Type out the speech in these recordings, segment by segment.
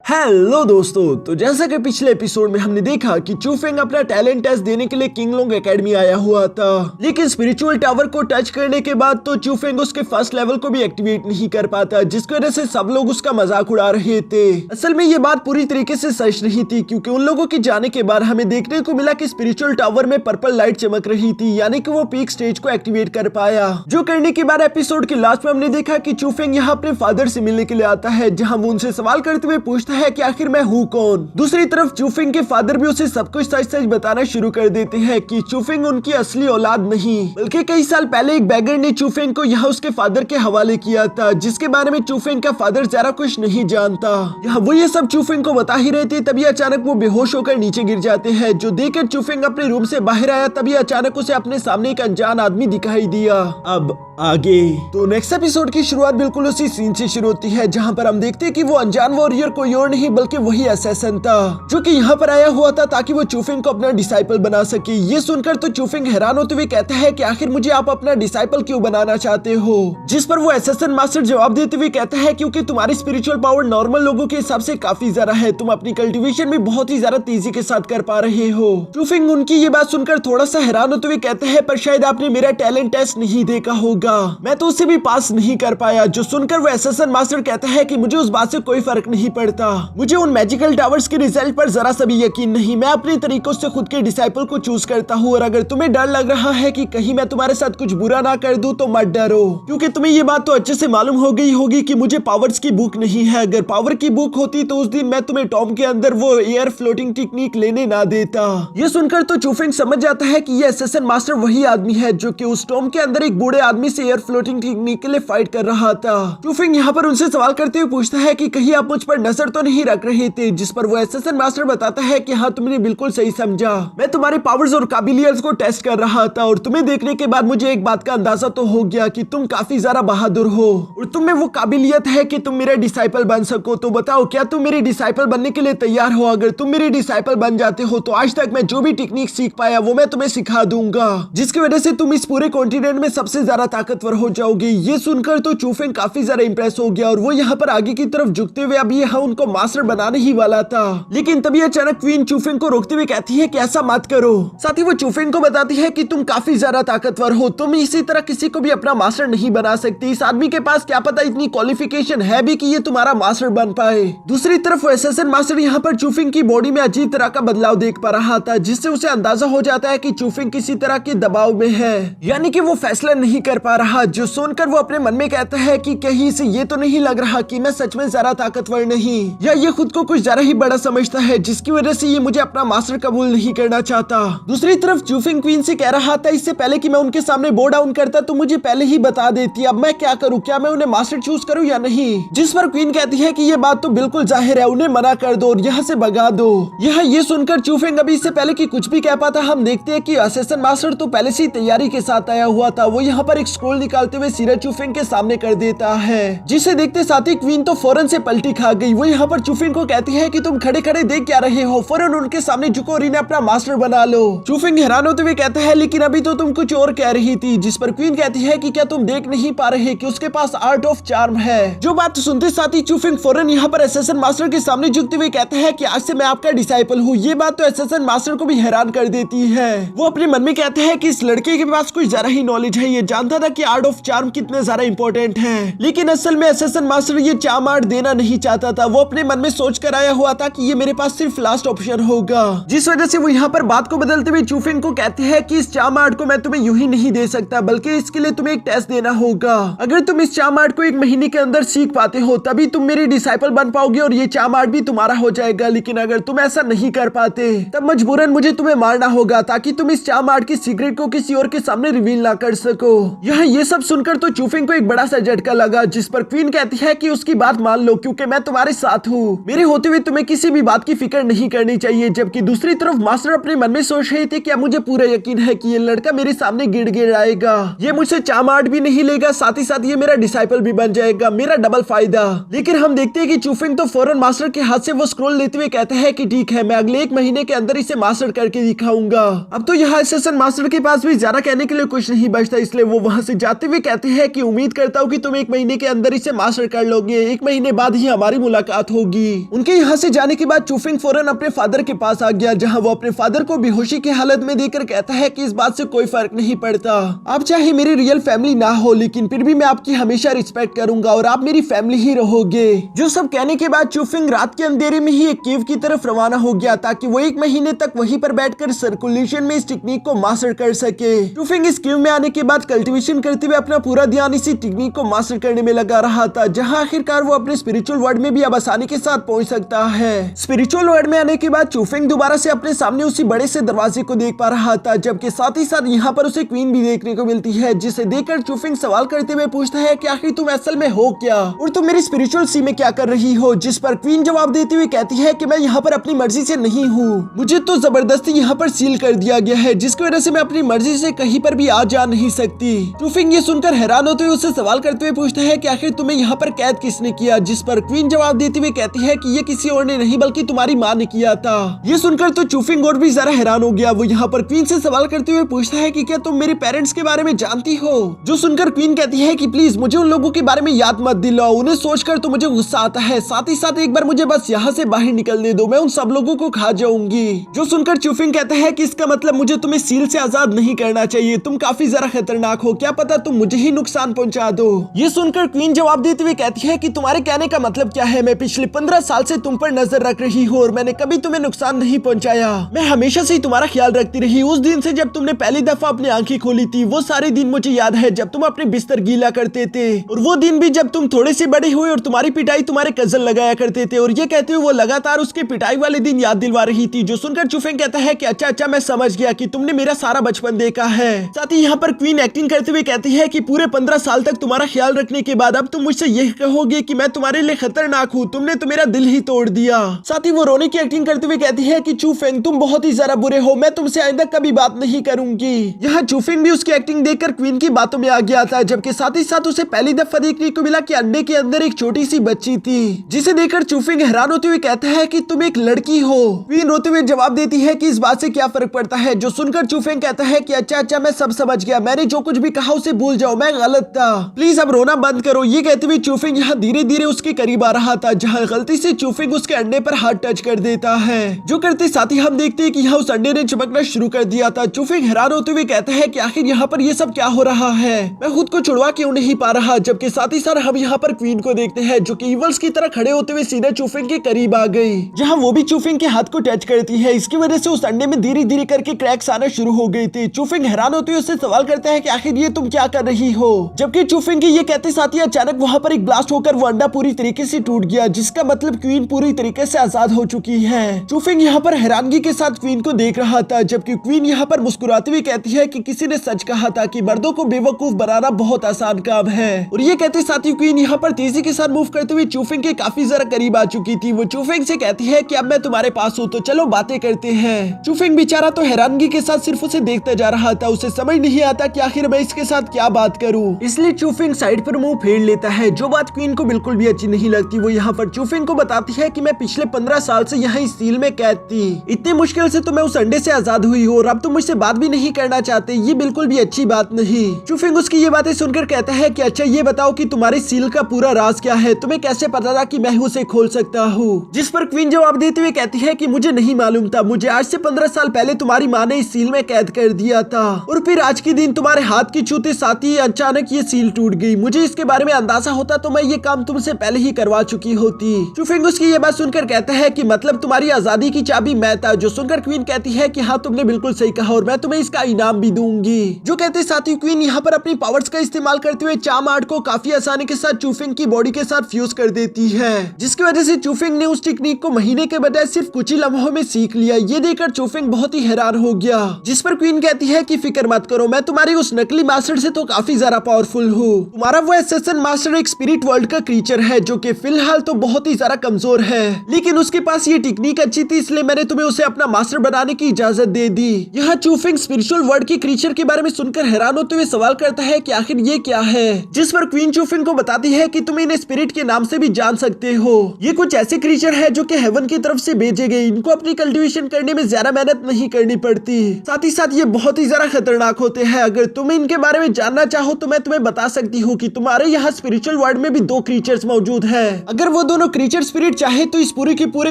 Hello दोस्तों, तो जैसा कि पिछले एपिसोड में हमने देखा कि चूफेंग अपना टैलेंट टेस्ट देने के लिए किंगलोंग एकेडमी आया हुआ था, लेकिन स्पिरिचुअल टावर को टच करने के बाद तो चूफेंग उसके फर्स्ट लेवल को भी एक्टिवेट नहीं कर पाता, जिसकी वजह से सब लोग उसका मजाक उड़ा रहे थे। असल में ये बात पूरी तरीके से सच नहीं थी, क्योंकि उन लोगों के जाने के बाद हमें देखने को मिला कि स्पिरिचुअल टावर में पर्पल लाइट चमक रही थी, यानी कि वो पीक स्टेज को एक्टिवेट कर पाया। जो करने के बाद एपिसोड के लास्ट में हमने देखा कि चूफेंग यहाँ अपने फादर से मिलने के लिए आता है, जहाँ वो उनसे सवाल करते हुए पूछता है कि आखिर मैं हूँ कौन। दूसरी तरफ चूफेंग के फादर भी उसे सब कुछ सच सच बताना शुरू कर देते हैं कि चूफेंग उनकी असली औलाद नहीं, बल्कि कई साल पहले एक बैगर ने चूफेंग को यहाँ उसके फादर के हवाले किया था, जिसके बारे में चूफेंग का फादर जरा कुछ नहीं जानता। यहाँ वो ये सब चूफेंग को बता ही रहे थे, तभी अचानक वो बेहोश होकर नीचे गिर जाते हैं। जो देखकर चूफेंग अपने रूम से बाहर आया, तभी अचानक उसे अपने सामने एक अनजान आदमी दिखाई दिया। अब आगे तो नेक्स्ट एपिसोड की शुरुआत बिल्कुल उसी सीन से शुरू होती है, जहाँ पर हम देखते हैं कि वो अनजान वॉरियर कोई और नहीं बल्कि वही असैसिन था, जो कि यहाँ पर आया हुआ था ताकि वो चूफेंग को अपना डिसाइपल बना सके। ये सुनकर तो चूफेंग हैरान होते हुए कहता है कि आखिर मुझे आप अपना डिसाइपल क्यों बनाना चाहते हो, जिस पर वो असैसिन मास्टर जवाब देते हुए कहता है क्योंकि तुम्हारी स्पिरिचुअल पावर नॉर्मल लोगों के हिसाब से काफी ज्यादा है, तुम अपनी कल्टिवेशन भी बहुत ही ज्यादा तेजी के साथ कर पा रहे हो। चूफेंग उनकी ये बात सुनकर थोड़ा सा हैरान होते हुए कहता है, पर शायद आपने मेरा टैलेंट टेस्ट नहीं देखा होगा, मैं तो उसे भी पास नहीं कर पाया। जो सुनकर वो असैसिन मास्टर कहता है कि मुझे उस बात से कोई फर्क नहीं पड़ता, मुझे उन मैजिकल टावर्स के रिजल्ट पर जरा सा भी यकीन नहीं, मैं अपने तरीकों से खुद के डिसाइपल को चूज करता हूँ, और अगर तुम्हें डर लग रहा है कि कहीं मैं तुम्हारे साथ कुछ बुरा ना कर दूं तो मत डरो, क्योंकि तुम्हें ये बात तो अच्छे से मालूम हो गई होगी कि मुझे पावर्स की भूख नहीं है। अगर पावर की भूख होती तो उस दिन मैं तुम्हें टॉम के अंदर वो एयर फ्लोटिंग टेक्निक लेने ना देता। ये सुनकर तो चूफेंग समझ जाता है कि ये असैसिन मास्टर वही आदमी है जो कि उस टॉम के अंदर एक बूढ़े आदमी से एयर फ्लोटिंग टेक्निक के लिए फाइट कर रहा था। चूफेंग यहाँ पर उनसे सवाल करते हुए पूछता है कि कहीं आप मुझ पर नजर तो नहीं रख रहे थे, जिस पर वो असैसिन मास्टर बताता है कि हाँ, तुमने बिल्कुल सही समझा, मैं तुम्हारी पावर्स और काबिलियत को टेस्ट कर रहा था, और तुम्हें देखने के बाद मुझे एक बात का अंदाजा तो हो गया कि तुम काफी ज्यादा बहादुर हो और तुम में वो काबिलियत है कि तुम मेरे डिसाइपल बन सको। तो बताओ, क्या तुम मेरे डिसाइपल बनने के लिए तैयार हो? अगर तुम मेरे डिसाइपल बन जाते हो तो आज तक मैं जो भी टेक्निक सीख पाया वो मैं तुम्हें सिखा दूंगा, जिसकी वजह से तुम इस पूरे कॉन्टिनेंट में सबसे ज्यादा ताकतवर हो जाओगे। ये सुनकर तो चूफेंग काफी ज्यादा इंप्रेस हो गया, और वो यहाँ पर आगे की तरफ झुकते हुए अभी यहाँ उनको मास्टर बनाने ही वाला था, लेकिन तभी अचानक क्वीन चूफेंग को रोकते हुए कहती है कि ऐसा मत करो। साथ ही वो चूफेंग को बताती है कि तुम काफी ज्यादा ताकतवर हो, तुम इसी तरह किसी को भी अपना मास्टर नहीं बना सकती, इस आदमी के पास क्या पता इतनी क्वालिफिकेशन है भी कि ये तुम्हारा मास्टर बन पाए। दूसरी तरफ वो असैसिन मास्टर यहाँ पर चूफेंग की बॉडी में अजीब तरह का बदलाव देख पा रहा था, जिससे उसे अंदाजा हो जाता है कि चूफेंग किसी तरह के दबाव में है, यानी कि वो फैसला नहीं कर पा रहा। जो सुनकर वो अपने मन में कहता है कि कहीं से ये तो नहीं लग रहा कि मैं सच में ज्यादा ताकतवर नहीं, या ये खुद को कुछ ज्यादा ही बड़ा समझता है, जिसकी वजह से ये मुझे अपना मास्टर कबूल नहीं करना चाहता। दूसरी तरफ चूफेंग क्वीन से कह रहा था, इससे पहले कि मैं उनके सामने बो डाउन करता तो मुझे पहले ही बता देती, अब मैं क्या करूं, क्या मैं उन्हें मास्टर चूज करूं या नहीं? जिस पर क्वीन कहती है कि ये बात तो बिल्कुल जाहिर है, उन्हें मना कर दो और यहाँ से भगा दो। ये सुनकर चूफेंग अभी इससे पहले कि कुछ भी कह पाता, हम देखते हैं कि असैसिन मास्टर तो पहले से ही तैयारी के साथ आया हुआ था। वो यहाँ पर एक स्क्रोल निकालते हुए सीरत चूफेंग के सामने कर देता है, जिसे देखते साथ ही क्वीन तो फौरन से पलटी खा गई। वो यहाँ पर चूफेंग को कहती है कि तुम खड़े खड़े देख क्या रहे हो, फौरन उनके सामने झुको और इन्हें अपना मास्टर बना लो। चूफेंग हैरान होते हुए कहता है, लेकिन अभी तो तुम कुछ और कह रही थी, जिस पर क्वीन कहती है कि क्या तुम देख नहीं पा रहे कि उसके पास आर्ट ऑफ चार्म है। जो बात सुनते साथ ही चूफेंग फौरन यहाँ पर असैसिन मास्टर के सामने झुकते हुए कहता है कि आज से मैं आपका डिसाइपल हूँ। ये बात तो असैसिन मास्टर को भी हैरान कर देती है। वो अपने मन में कहता है कि इस लड़के के पास कुछ ज्यादा ही नॉलेज है, ये जानता था कि आर्ट ऑफ चार्म कितने ज्यादा इंपॉर्टेंट है, लेकिन असल में असैसिन मास्टर ये चार्म आर्ट देना नहीं चाहता था। वो अपने मन में सोच कर आया हुआ था कि ये मेरे पास सिर्फ लास्ट ऑप्शन होगा, जिस वजह से वो यहाँ पर बात को बदलते हुए चूफेंग को कहते हैं कि इस चार्म आर्ट को मैं तुम्हें यूं ही नहीं दे सकता, बल्कि इसके लिए तुम्हें एक टेस्ट देना होगा। अगर तुम इस चार्म आर्ट को 1 महीने के अंदर सीख पाते हो तभी तुम मेरी डिसाइपल बन पाओगे और ये चार्म आर्ट भी तुम्हारा हो जाएगा, लेकिन अगर तुम ऐसा नहीं कर पाते तब मजबूरन मुझे तुम्हें मारना होगा, ताकि तुम इस चार्म आर्ट की सीक्रेट को किसी और के सामने रिवील ना कर सको। यहाँ ये सब सुनकर तो चूफेंग को एक बड़ा सा झटका लगा, जिस पर क्वीन कहती है कि उसकी बात मान लो, क्योंकि मैं तुम्हारे साथ हूँ, मेरे होते हुए तुम्हें किसी भी बात की फिक्र नहीं करनी चाहिए। जबकि दूसरी तरफ मास्टर अपने मन में सोच रहे थे कि मुझे पूरा यकीन है कि ये लड़का मेरे सामने गिड़ आएगा, ये मुझसे चार्म आर्ट भी नहीं लेगा, साथ ही साथ ये मेरा डिसाइपल भी बन जाएगा, मेरा डबल फायदा। लेकिन हम देखते हैं कि चूफेंग तो फौरन मास्टर के हाथ से वो स्क्रोल लेते हुए कहता है कि ठीक है, मैं अगले 1 महीने के अंदर इसे मास्टर करके दिखाऊंगा। अब तो यहाँ असैसिन मास्टर के पास भी ज्यादा कहने के लिए कुछ नहीं बचता, इसलिए वो वहाँ से जाते हुए कहते हैं कि उम्मीद करता हूँ कि तुम 1 महीने के अंदर इसे मास्टर कर लोगे, 1 महीने बाद ही हमारी मुलाकात होगी। उनके यहाँ से जाने के बाद चूफिंग फौरन अपने फादर के पास आ गया, जहाँ वो अपने फादर को बेहोशी की हालत में देखकर कहता है कि इस बात से कोई फर्क नहीं पड़ता, आप चाहे मेरी रियल फैमिली ना हो लेकिन फिर भी मैं आपकी हमेशा रिस्पेक्ट करूंगा और आप मेरी फैमिली ही रहोगे। जो सब कहने के बाद चूफिंग रात के अंधेरे में ही एक केव की तरफ रवाना हो गया ताकि वो 1 महीने तक वहीं पर बैठकर सर्कुलेशन में इस टेक्निक को मास्टर कर सके। चूफिंग इस केव में आने के बाद कल्टीवेशन करते हुए अपना पूरा ध्यान इसी टेक्निक को मास्टर करने में लगा रहा था, जहां आखिरकार वो अपने स्पिरिचुअल वर्ल्ड में भी अब आसानी के साथ पहुंच सकता है। स्पिरिचुअल वर्ल्ड में आने के बाद चूफिंग दोबारा से अपने सामने उसी बड़े से दरवाजे को देख पा रहा था, जबकि साथ ही साथ यहाँ पर उसे क्वीन भी देखने को मिलती है, जिसे देखकर चूफिंग सवाल करते हुए पूछता है कि आखिर तुम असल में हो क्या और तुम मेरी स्पिरिचुअल सी में क्या कर रही हो। जिस पर क्वीन जवाब देते हुए कहती है कि मैं यहाँ पर अपनी मर्जी से नहीं हूँ, मुझे तो जबरदस्ती यहाँ पर सील कर दिया गया है, जिसकी वजह से मैं अपनी मर्जी से कहीं पर भी आ जा नहीं सकती। चूफिंग ये सुनकर हैरान होते हुए उससे सवाल करते हुए पूछता है कि आखिर तुम्हें यहाँ पर कैद किसने किया। जिस पर क्वीन जवाब देते हुए कहती है कि ये किसी और ने नहीं बल्कि तुम्हारी माँ ने किया था। ये सुनकर तो चूफिंग और भी जरा हैरान हो गया। वो यहाँ पर क्वीन से सवाल करते हुए पूछता है कि क्या तुम मेरे पेरेंट्स के बारे में जानती हो। जो सुनकर क्वीन कहती है कि प्लीज मुझे उन लोगों के बारे में याद मत दिलाओ, उन्हें सोचकर तो मुझे गुस्सा आता है, साथ ही साथ एक बार मुझे बस यहाँ से बाहर निकलने दो, मैं उन सब लोगों को खा जाऊंगी। जो सुनकर चूफिंग कहता है कि इसका मतलब मुझे तुम्हें सील से आजाद नहीं करना चाहिए, तुम काफी जरा खतरनाक हो, क्या पता तुम मुझे ही नुकसान पहुंचा दो। ये सुनकर क्वीन जवाब देते हुए कहती है कि तुम्हारे कहने का मतलब क्या है, मैं पिछले 15 साल से तुम पर नजर रख रही हूँ और मैंने कभी तुम्हें नुकसान नहीं पहुंचाया, मैं हमेशा से ही तुम्हारा ख्याल रखती रही। उस दिन से जब तुमने पहली दफा अपनी आंखें खोली थी, वो सारे दिन मुझे याद है जब तुम अपने बिस्तर गीला करते थे, और वो दिन भी जब तुम थोड़े से बड़े हुए और तुम्हारी पिटाई तुम्हारे कजन लगाया करते थे। और ये कहते हुए वो लगातार उसके पिटाई वाले दिन याद दिलवा रही थी। जो सुनकर चूफिंग कहता है कि अच्छा मैं समझ गया कि तुमने मेरा सारा बचपन देखा है। साथ ही यहाँ पर क्वीन एक्टिंग करते हुए कहती है कि पूरे 15 साल तक तुम्हारा ख्याल रखने के बाद अब तुम मुझसे यही कहोगे कि मैं तुम्हारे लिए खतरनाक हूँ, तुमने तो मेरा दिल ही तोड़ दिया। साथ ही वो रोने की एक्टिंग करते हुए कहती है कि चूफिंग तुम बहुत ही जरा बुरे हो, मैं तुमसे आइंदा कभी बात नहीं करूंगी। यहाँ चूफिंग भी उसकी एक्टिंग देखकर क्वीन की बातों में आ गया था, जबकि साथ ही साथ उसे पहली दफा देखने को मिला कि अंडे के अंदर एक छोटी सी बच्ची थी, जिसे देखकर चूफिंग हैरान होते हुए कहता है कि तुम एक लड़की हो। क्वीन रोते हुए जवाब देती है कि इस बात से क्या फर्क पड़ता है। जो सुनकर चूफिंग कहता है कि अच्छा मैं सब समझ गया, मैंने जो कुछ भी कहा उसे भूल जाओ, मैं गलत था, प्लीज अब रोना बंद करो। ये कहते हुए चूफिंग यहाँ धीरे धीरे उसके करीब आ रहा था, जहाँ गलती से चूफिंग उसके अंडे पर हाथ टच कर देता है। जो करते साथ ही हम देखते हैं कि यहाँ उस अंडे ने चमकना शुरू कर दिया था। चूफिंग हैरान होते हुए कहता है कि आखिर यहाँ पर ये सब क्या हो रहा है, मैं खुद को छुड़वा क्यों नहीं पा रहा। जबकि साथ ही साथ हम यहाँ पर क्वीन को देखते हैं, जो कि इवल्स की तरह खड़े होते हुए सीधे चूफिंग के करीब आ गई, जहाँ वो भी चूफिंग के हाथ को टच करती है। इसकी वजह से उस अंडे में धीरे धीरे करके क्रैक्स आना शुरू हो गई थी। चूफिंग हैरान होते हुए उससे सवाल करता है कि आखिर ये तुम क्या कर रही हो। जबकि चूफिंग के ये कहते साथ ही अचानक वहाँ पर एक ब्लास्ट होकर वो अंडा पूरी तरीके से टूट गया, जिसका मतलब क्वीन पूरी तरीके से आजाद हो चुकी है। चूफिंग यहाँ पर हैरानगी के साथ क्वीन को देख रहा था, जबकि क्वीन यहाँ पर मुस्कुराते हुए कहती है कि किसी ने सच कहा था कि मर्दों को बेवकूफ बनाना बहुत आसान काम है। और ये कहते साथ ही क्वीन यहाँ पर तेजी के साथ मूव करते हुए चूफिंग के काफी जरा करीब आ चुकी थी। वो चूफिंग से कहती है कि अब मैं तुम्हारे पास हूँ तो चलो बातें करते हैं। चूफिंग बेचारा तो हैरानगी के साथ सिर्फ उसे देखता जा रहा था, उसे समझ नहीं आता कि आखिर मैं इसके साथ क्या बात करूँ। इसलिए चूफिंग साइड पर मुंह फेर लेता है, जो बात क्वीन को बिल्कुल भी अच्छी नहीं लगती। वो यहाँ पर चूफिंग को बताती है कि मैं पिछले 15 साल से यहाँ इस सील में कैद थी, इतनी मुश्किल से तो मैं उस अंडे से आजाद हुई हूँ और अब तुम मुझसे बात भी नहीं करना चाहते, ये बिल्कुल भी अच्छी बात नहीं। चूफिंग उसकी ये बातें सुनकर कहता है कि अच्छा ये बताओ कि तुम्हारे सील का पूरा राज क्या है, तुम्हें कैसे पता था कि मैं उसे खोल सकता हूँ। जिस पर क्वीन जवाब देते हुए कहती है कि मुझे नहीं मालूम था, मुझे आज से 15 साल पहले तुम्हारी माँ ने इस सील में कैद कर दिया था और फिर आज के दिन तुम्हारे हाथ की छूते साथ ही अचानक ये सील टूट गई। मुझे इसके बारे में अंदाजा होता तो मैं ये काम तुमसे पहले ही करवा चुकी होती। चूफिंग उसकी ये बात सुनकर कहता है कि मतलब तुम्हारी आजादी की चाबी मैं था। जो सुनकर क्वीन कहती है कि हाँ तुमने बिल्कुल सही कहा और मैं तुम्हें इसका इनाम भी दूंगी। जो कहते साथ ही क्वीन यहाँ पर अपनी पावर्स का इस्तेमाल करते हुए चार्म आर्ट को काफी आसानी के साथ चूफिंग की बॉडी के साथ फ्यूज कर देती है, जिसकी वजह से चूफिंग ने उस टेक्निक को महीने के बजाय सिर्फ कुछ ही लम्हों में सीख लिया। ये देखकर चूफिंग बहुत ही हैरान हो गया। जिस पर क्वीन कहती है कि फिक्र मत करो, मैं तुम्हारी उस नकली मास्टर से तो काफी ज्यादा पावरफुल हूँ। तुम्हारा वो असैसिन मास्टर एक स्पिरिट वर्ल्ड का क्रीचर है जो कि फिलहाल तो बहुत ही ज्यादा कमजोर है, लेकिन उसके पास ये टेक्निक अच्छी थी, इसलिए मैंने तुम्हें उसे अपना मास्टर बनाने की इजाजत दे दी। यहाँ चूफिंग स्पिरिचुअल वर्ल्ड के क्रीचर के बारे में सुनकर हैरान होते हुए सवाल करता है कि आखिर ये क्या है। जिस पर क्वीन चूफिंग को बताती है कि तुम इन्हें स्पिरिट के नाम से भी जान सकते हो। ये कुछ ऐसे क्रीचर है जो कि हेवन की तरफ से भेजे गए, इनको अपनी कल्टीवेशन करने में ज्यादा मेहनत नहीं करनी पड़ती, साथ ही साथ ये बहुत ही ज्यादा खतरनाक होते हैं। अगर तुम्हें इनके बारे बारे में जानना चाहो तो मैं तुम्हें बता सकती हूँ कि तुम्हारे यहाँ स्पिरिचुअल वर्ल्ड में भी दो क्रीचर्स मौजूद हैं। अगर वो दोनों क्रीचर स्पिरिट चाहे तो इस पूरे के पूरे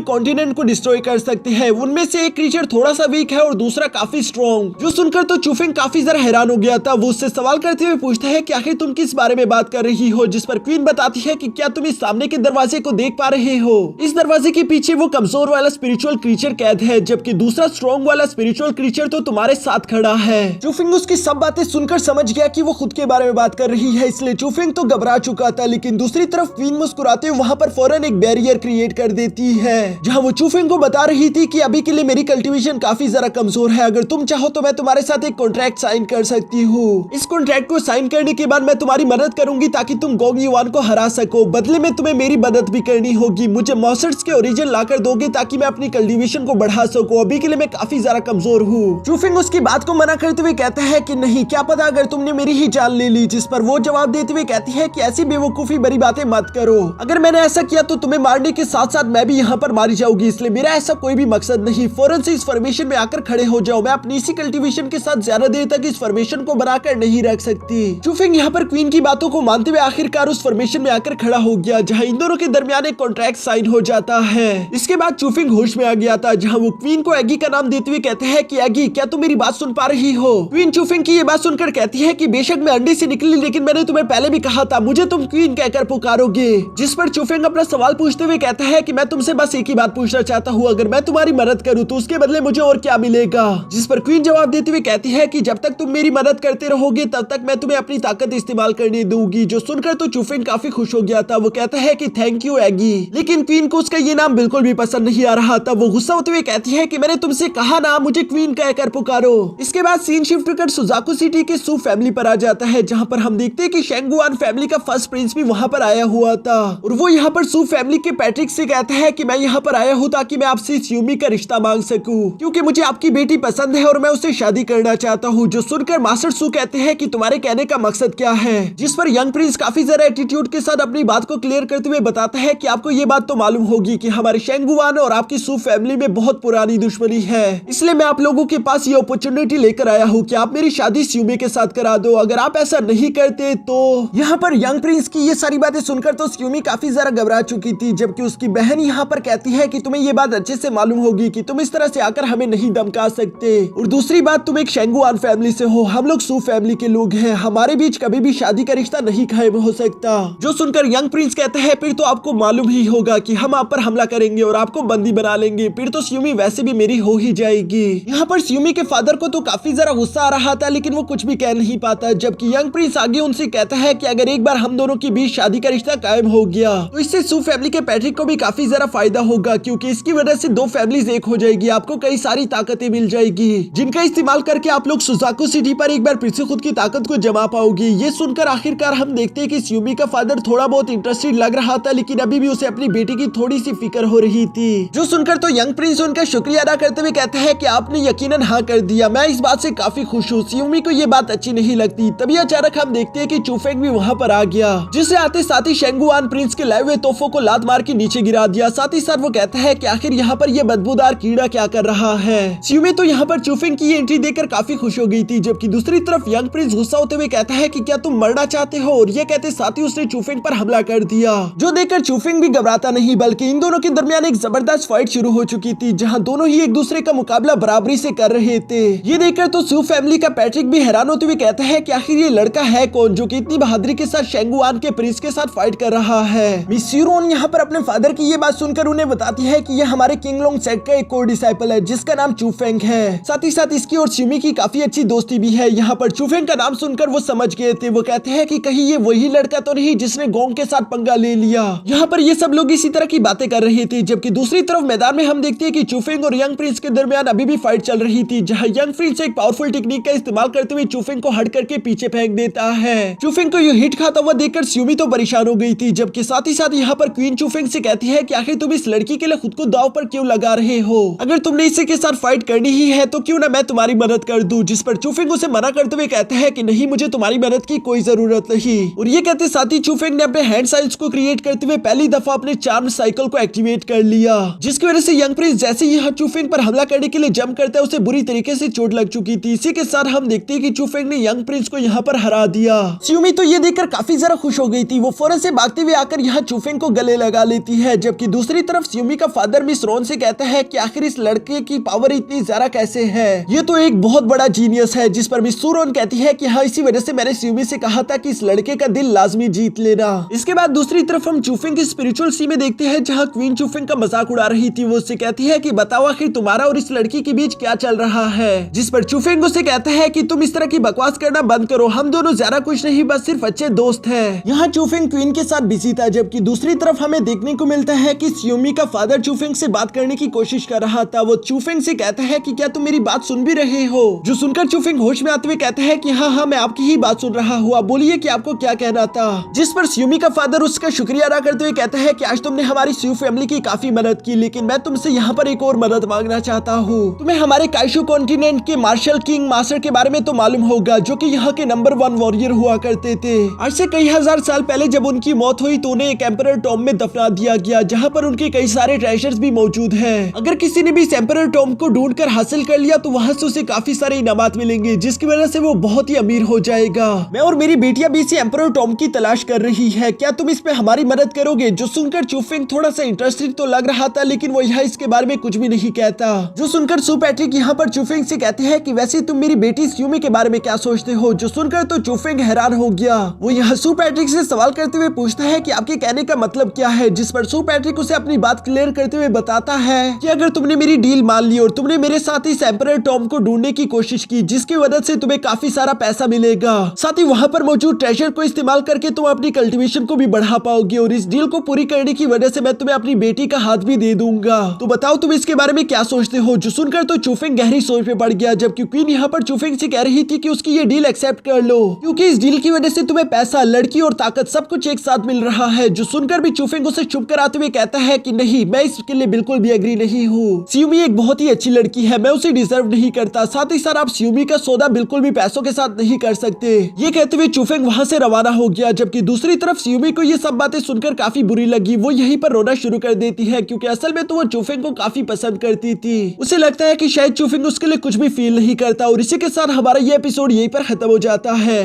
कॉन्टिनेंट को डिस्ट्रॉय कर सकते हैं। उनमें से एक क्रीचर थोड़ा सा वीक है और दूसरा काफी स्ट्रॉन्ग। जो सुनकर तो चूफेंग काफी जरा हैरान हो गया था। वो उससे सवाल करते हुए पूछता है कि आखिर तुम किस बारे में बात कर रही हो, जिस पर क्वीन बताती है कि क्या तुम इस सामने के दरवाजे को देख पा रहे हो। इस दरवाजे के पीछे वो कमजोर वाला स्पिरिचुअल क्रीचर कैद है, जबकि दूसरा स्ट्रॉन्ग वाला स्पिरिचुअल क्रीचर तो तुम्हारे साथ खड़ा है। चूफेंग उसकी सब बातें सुनकर समझ गया कि वो खुद के बारे में बात कर रही है, इसलिए चूफेंग तो घबरा चुका था। लेकिन दूसरी तरफ क्वीन मुस्कुराते हुए वहां पर फौरन एक बैरियर क्रिएट कर देती है, जहां वो चूफेंग को बता रही थी कि अभी के लिए मेरी कल्टीवेशन काफी जरा कमजोर है। अगर तुम चाहो तो मैं तुम्हारे साथ एक कॉन्ट्रैक्ट साइन कर सकती हूँ। इस कॉन्ट्रैक्ट को साइन करने के बाद मैं तुम्हारी मदद करूंगी ताकि तुम गोंग युआन को हरा सको। बदले में तुम्हें मेरी मदद भी करनी होगी। मुझे मॉन्स्टर्स के ओरिजिन लाकर दोगे ताकि मैं अपनी कल्टीवेशन को बढ़ा सकूं। अभी के लिए मैं काफी ज्यादा कमजोर हूँ। चूफेंग उसकी बात को मना करते हुए कहता है कि नहीं, क्या पता अगर तुमने मेरी ही जान ले ली। जिस पर वो जवाब देते हुए कहती है कि ऐसी बेवकूफी भरी बातें मत करो। अगर मैंने ऐसा किया तो तुम्हें मारने के साथ साथ मैं भी यहाँ पर मारी जाऊंगी, इसलिए मेरा ऐसा कोई भी मकसद नहीं। फौरन से इस फॉर्मेशन में आकर खड़े हो जाओ। मैं अपनी इसी कल्टीवेशन के साथ ज्यादा देर तक इस फॉर्मेशन को बनाकर नहीं रख सकती। चूफेंग यहाँ पर क्वीन की बातों को मानते हुए आखिरकार उस फॉर्मेशन में आकर खड़ा हो गया, जहाँ इन दोनों के दरमियान एक कॉन्ट्रैक्ट साइन हो जाता है। इसके बाद चूफेंग होश में आ गया था, जहाँ वो क्वीन को एगी का नाम देते हुए कहते हैं कि एगी, क्या तुम मेरी बात सुन पा रही हो। क्वीन चूफेंग की ये बात सुनकर कहती है कि बेशक मैं अंडे से निकली, लेकिन मैंने तुम्हें पहले भी कहा था मुझे तुम क्वीन कहकर पुकारोगे। जिस पर चूफेंग अपना सवाल पूछते हुए कहता है कि मैं तुमसे बस एक ही बात पूछना चाहता हूँ, अगर मैं तुम्हारी मदद करूँ तो उसके बदले मुझे और क्या मिलेगा। जिस पर क्वीन जवाब देते हुए कहती है कि जब तक तुम मेरी मदद करते रहोगे तब तक मैं तुम्हें अपनी ताकत इस्तेमाल करने दूंगी। जो सुनकर तो चूफेंग काफी खुश हो गया था। वो कहता है कि थैंक यू एगी, लेकिन क्वीन को उसका ये नाम बिल्कुल भी पसंद नहीं आ रहा था। वो गुस्सा होते हुए कहती है कि मैंने तुमसे कहा ना मुझे क्वीन कहकर पुकारो। इसके बाद सीन शिफ्ट कर सुजाकू सिटी के सू फैमिली पर आ जाता है, जहाँ पर हम देखते हैं कि शेंगुआन फैमिली का फर्स्ट प्रिंस भी वहाँ पर आया हुआ था। और वो यहाँ पर सू फैमिली के पैट्रिक से कहता है कि मैं यहाँ पर आया हूँ ताकि मैं आपसे स्यूमी का रिश्ता मांग सकूं, क्योंकि मुझे आपकी बेटी पसंद है और मैं उससे शादी करना चाहता हूँ। जो सुनकर मास्टर सू कहते हैं कि तुम्हारे कहने का मकसद क्या है। जिस पर यंग प्रिंस काफी ज्यादा एटीट्यूड के साथ अपनी बात को क्लियर करते हुए बताता है कि आपको ये बात तो मालूम होगी कि हमारे शेंगुआन और आपकी सू फैमिली में बहुत पुरानी दुश्मनी है, इसलिए मैं आप लोगों के पास ये अपॉर्चुनिटी लेकर आया हूँ कि आप मेरी शादी स्यूमी के साथ करा दो। अगर आप ऐसा नहीं करते तो। यहाँ पर यंग प्रिंस की ये सारी बातें सुनकर तो स्यूमी काफी ज्यादा घबरा चुकी थी, जबकि उसकी बहन यहाँ पर कहती है कि तुम्हें ये बात अच्छे से मालूम होगी कि तुम इस तरह से आकर हमें नहीं धमका सकते। और दूसरी बात, तुम एक शेंगुआन फैमिली से हो, हम लोग सू फैमिली के लोग हैं, हमारे बीच कभी भी शादी का रिश्ता नहीं कायम हो सकता। जो सुनकर यंग प्रिंस कहते हैं फिर तो आपको मालूम ही होगा कि हम आप पर हमला करेंगे और आपको बंदी बना लेंगे, फिर तो स्यूमी वैसे भी मेरी हो ही जाएगी। यहाँ पर स्यूमी के फादर को तो काफी जरा गुस्सा आ रहा था, लेकिन वो कुछ भी कह नहीं पाता। जबकि यंग प्रिंस आगे उनसे कहता है कि अगर एक बार हम दोनों के बीच शादी का रिश्ता कायम हो गया तो इससे सू फैमिली के पैट्रिक को भी काफी जरा फायदा होगा, क्योंकि इसकी वजह से दो फैमिलीज एक हो जाएगी। आपको कई सारी ताकतें मिल जाएगी, जिनका इस्तेमाल करके आप लोग सुजाकू सिटी पर एक बार फिर से खुद की ताकत को जमा पाओगे। ये सुनकर आखिरकार हम देखते हैं कि स्यूमी का फादर थोड़ा बहुत इंटरेस्टेड लग रहा था, लेकिन अभी भी उसे अपनी बेटी की थोड़ी सी फिक्र हो रही थी। जो सुनकर तो यंग प्रिंस उनका शुक्रिया अदा करते हुए कहता है कि आपने यकीनन हाँ कर दिया, मैं इस बात से काफी खुश हूँ। स्यूमी को ये बात अच्छी नहीं लगती। तभी अचानक हम देखते हैं कि चूफेंग भी वहाँ पर आ गया, जिसे आते साथ ही शेंगुआन प्रिंस के लाए हुए तोहफों को लात मार के नीचे गिरा दिया। साथ ही साथ वो कहता है कि आखिर यहाँ पर ये बदबूदार कीड़ा क्या कर रहा है। स्यूमी तो यहाँ पर चूफेंग की एंट्री देखकर काफी खुश हो गई थी, जबकि दूसरी तरफ यंग प्रिंस गुस्सा होते हुए कहता है कि क्या तुम मरना चाहते हो। और ये कहते साथ ही उसने चूफेंग पर हमला कर दिया, जो देखकर चूफेंग भी घबराता नहीं, बल्कि इन दोनों के दरमियान एक जबरदस्त फाइट शुरू हो चुकी थी, जहाँ दोनों ही एक दूसरे का मुकाबला बराबरी से कर रहे थे। ये देखकर तो सू फैमिली का पैट्रिक भी हैरान होते हुए कहता है कि आखिर ये लड़का है कौन जो कि इतनी बहादुरी के साथ शेंगुआन के प्रिंस के साथ फाइट कर रहा है। मिस यूरोन यहाँ पर अपने फादर की ये बात सुनकर उन्हें बताती है कि ये हमारे किंगलोंग सेक्ट का एक कोर डिसाइपल है, जिसका नाम चूफेंग है। साथ ही साथ इसकी और स्यूमी की काफी अच्छी दोस्ती भी है। यहाँ पर चूफेंग का नाम सुनकर वो समझ गए थे। वो कहते हैं कि कहीं ये वही लड़का तो नहीं जिसने गोंग के साथ पंगा ले लिया। यहाँ पर ये सब लोग इसी तरह की बातें कर रहे थे, जबकि दूसरी तरफ मैदान में हम देखते हैं कि चूफेंग और यंग प्रिंस के दरमियान अभी भी फाइट चल रही थी, जहाँ यंग प्रिंस एक पावरफुल टेक्निक का इस्तेमाल करते हुए चूफेंग को हट करके पीछे फेंक देता है। चूफेंग को ये हिट खाता हुआ देखकर स्यूमी तो परेशान हो गई थी, जबकि साथ ही साथ यहाँ पर क्वीन चूफेंग से कहती है कि आखिर तुम इस लड़की के लिए खुद को दांव पर क्यों लगा रहे हो। अगर तुमने इसी के साथ फाइट करनी ही है तो क्यों ना मैं तुम्हारी मदद कर दूं। जिस पर चूफेंग उसे मना करते हुए कहते हैं कि नहीं, मुझे तुम्हारी मदद की कोई जरूरत नहीं। और ये कहते साथ ही चूफेंग ने अपने हैंड साइंस को क्रिएट करते हुए पहली दफा अपने चार्म साइकिल को एक्टिवेट कर लिया, जिसकी वजह से यंग प्रिंस जैसे ही चूफेंग पर हमला करने के लिए जंप करता है उसे बुरी तरीके से चोट लग चुकी थी। इसी के साथ हम देखते हैं कि चूफेंग ने यंग प्रिंस को यहाँ पर हरा दिया। सियुमी तो ये देखकर काफी ज्यादा खुश हो गई थी। वो फौरन से भागते हुए आकर यहाँ चूफेंग को गले लगा लेती है, जबकि दूसरी तरफ सियुमी का फादर मिस रोन से कहता है कि आखिर इस लड़के की पावर इतनी ज्यादा कैसे है, ये तो एक बहुत बड़ा जीनियस है। जिस पर मिस सुरोन कहती है कि हाँ, इसी वजह से मैंने सियुमी से कहा था कि इस लड़के का दिल लाजमी जीत लेना। इसके बाद दूसरी तरफ हम चूफेंग की स्पिरिचुअल सी में देखते हैं, जहाँ क्वीन चूफेंग का मजाक उड़ा रही थी। वो उससे कहती है कि बताओ आखिर तुम्हारा और इस लड़की के बीच क्या चल रहा है। जिस पर चूफेंग उससे कहता है कि तुम इस तरह की बकवास करना बंद करो, हम दोनों ज्यादा कुछ नहीं, बस सिर्फ अच्छे दोस्त हैं। यहाँ चूफेंग क्वीन के साथ बिजी था, जबकि दूसरी तरफ हमें देखने को मिलता है कि सियुमी का फादर चूफेंग से बात करने की कोशिश कर रहा था। वो चूफेंग से कहता है कि क्या तुम मेरी बात सुन भी रहे हो, जो सुनकर चूफेंग होश में आते हुए कहता है कि हाँ मैं आपकी ही बात सुन रहा हूँ, आप बोलिए कि आपको क्या कहना था। जिस पर सियुमी का फादर उसका शुक्रिया अदा करते हुए कहता है कि आज तुमने हमारी स्यू फैमिली की काफी मदद की, लेकिन मैं तुमसे यहाँ पर एक और मदद मांगना चाहता हूँ। तुम्हें हमारे काइशू कॉन्टिनेंट के मार्शल किंग मास्टर के बारे में तो मालूम होगा, जो कि यहाँ के नंबर 1 वॉरियर हुआ करते थे। आज से कई हजार साल पहले जब उनकी मौत हुई तो उन्हें एक एम्परर टॉम में दफना दिया गया, जहाँ पर उनके कई सारे ट्रेजर्स भी मौजूद हैं। अगर किसी ने भी इस एम्परर टॉम को ढूंढ कर हासिल कर लिया तो वहाँ से उसे काफी सारे इनामात मिलेंगे, जिसकी वजह से वो बहुत ही अमीर हो जाएगा। मैं और मेरी बेटियां भी इसी एम्परर टॉम की तलाश कर रही है, क्या तुम इस पे हमारी मदद करोगे? जो सुनकर चूफेंग थोड़ा सा इंटरेस्टेड तो लग रहा था, लेकिन वो यहाँ इसके बारे में कुछ भी नहीं कहता। जो सुनकर सू पैट्रिक यहाँ पर चूफेंग से कहते हैं कि वैसे तुम मेरी बेटी सियुमी के बारे में क्या सोचते हो? जो सुनकर तो चूफेंग हैरान हो गया। वो यहाँ सू पैट्रिक से सवाल करते हुए पूछता है कि आपके कहने का मतलब क्या है, जिस पर सू पैट्रिक उसे अपनी बात क्लियर करते हुए बताता है कि अगर तुमने मेरी डील मान ली और तुमने मेरे साथ इस एम्परर टॉम को ढूंढने की कोशिश की, जिसकी मदद से तुम्हें काफी सारा पैसा मिलेगा, साथ ही वहाँ पर मौजूद ट्रेजर को इस्तेमाल करके तुम अपनी कल्टीवेशन को भी बढ़ा पाओगे, और इस डील को पूरी करने की वजह से मैं तुम्हें अपनी बेटी का हाथ भी दे दूंगा। तो बताओ तुम इसके बारे में क्या सोचते हो? जो सुनकर तो चूफेंग गहरी सोच में पड़ गया, जबकि क्वीन यहाँ पर चूफेंग से कह रही थी कि उसकी ये डील एक्सेप्ट कर लो, क्योंकि इस डील की वजह से तुम्हें पैसा, लड़की और ताकत सब कुछ एक साथ मिल रहा है। जो सुनकर भी चूफेंग उसे चुप कराते हुए कहता है कि नहीं, मैं इसके लिए बिल्कुल भी एग्री नहीं हूँ। सियुमी एक बहुत ही अच्छी लड़की है, मैं उसे डिजर्व नहीं करता। साथ ही साथ आप सियुमी का सौदा बिल्कुल भी पैसों के साथ नहीं कर सकते। ये कहते हुए चूफेंग वहाँ से रवाना हो गया, जबकि दूसरी तरफ सियुमी को ये सब बातें सुनकर काफी बुरी लगी। वो यहीं पर रोना शुरू कर देती है, क्योंकि असल में तो वो चूफेंग को काफी पसंद करती थी। उसे लगता है कि शायद चूफेंग उसके लिए कुछ भी फील नहीं करता। और इसी के साथ हमारा ये एपिसोड यहीं पर खत्म हो जाता है।